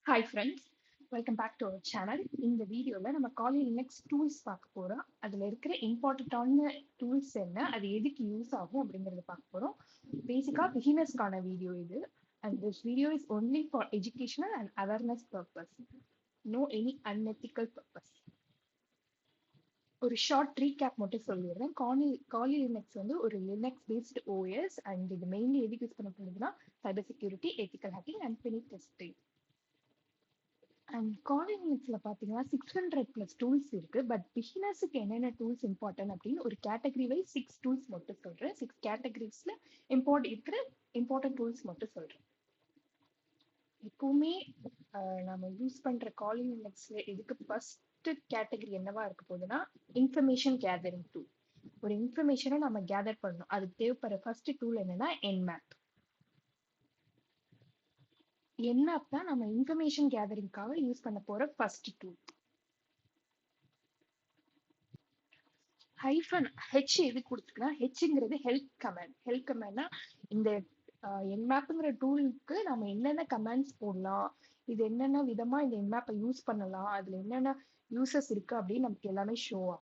Hi friends, welcome back to our channel. இந்த வீடியோல நம்ம காலி லினக்ஸ் டூல்ஸ் பார்க்க போறோம். அதுல இருக்கிற இம்பார்ட்டன்டான டூல்ஸ் என்ன, அது எதுக்கு யூஸ் ஆகும் அப்படிங்கறத பார்க்க போறோம். பேசிக்கா பிகினர்ஸ்க்கான வீடியோ இது. And this video is only for educational and awareness purpose. No any unethical purpose. ஒரு ஷார்ட் ரீகேப் மட்டும் சொல்லிடுறேன். காலி லினக்ஸ் வந்து ஒரு லினக்ஸ் பேஸ்ட் ஓஎஸ் அண்ட் இது மெயின்லி எதுக்கு யூஸ் பண்ணப்படுதுன்னா cyber security, ethical hacking and pen testing. And Kali லினக்ஸ்ல பாத்தீங்கன்னா 600+ டூல்ஸ் இருக்கு. பட் பிகினர்ஸுக்கு என்னென்ன டூல்ஸ் இம்பார்ட்டன்ட் அப்படின்னு ஒரு கேட்டகரி வைஸ் 6 டூல்ஸ் மட்டும் சொல்றேன். 6 கேட்டகரிஸ்ல இம்பார்ட்டன்ட் டூல்ஸ் மட்டும் சொல்றேன். எப்பவுமே நம்ம யூஸ் பண்ற காலி லினக்ஸ்ல இதுக்கு ஃபர்ஸ்ட் கேட்டகரி என்னவா இருக்க போகுதுன்னா இன்ஃபர்மேஷன் கேதரிங் டூல். ஒரு இன்ஃபர்மேஷனை நம்ம கேதர் பண்ணணும். அதுக்கு தேவைப்படுற ஃபர்ஸ்ட் டூல் என்னன்னா என்மேப். என்மேப் தான் நம்ம இன்ஃபர்மேஷன் கேதரிங்காக யூஸ் பண்ண போற ஃபர்ஸ்ட் டூல். ஹைஃபன் ஹெச் எது கொடுத்துருக்குன்னா ஹெச்ங்கிறது ஹெல்ப் கமாண்ட். ஹெல்ப் கமாண்ட்னா இந்த என்மேப்புங்கிற டூலுக்கு நம்ம என்னென்ன கமாண்ட்ஸ் போடலாம், இது என்னென்ன விதமா இந்த என்மேப்பை யூஸ் பண்ணலாம், அதுல என்னென்ன யூசஸ் இருக்கு அப்படின்னு நமக்கு எல்லாமே ஷோ ஆகும்.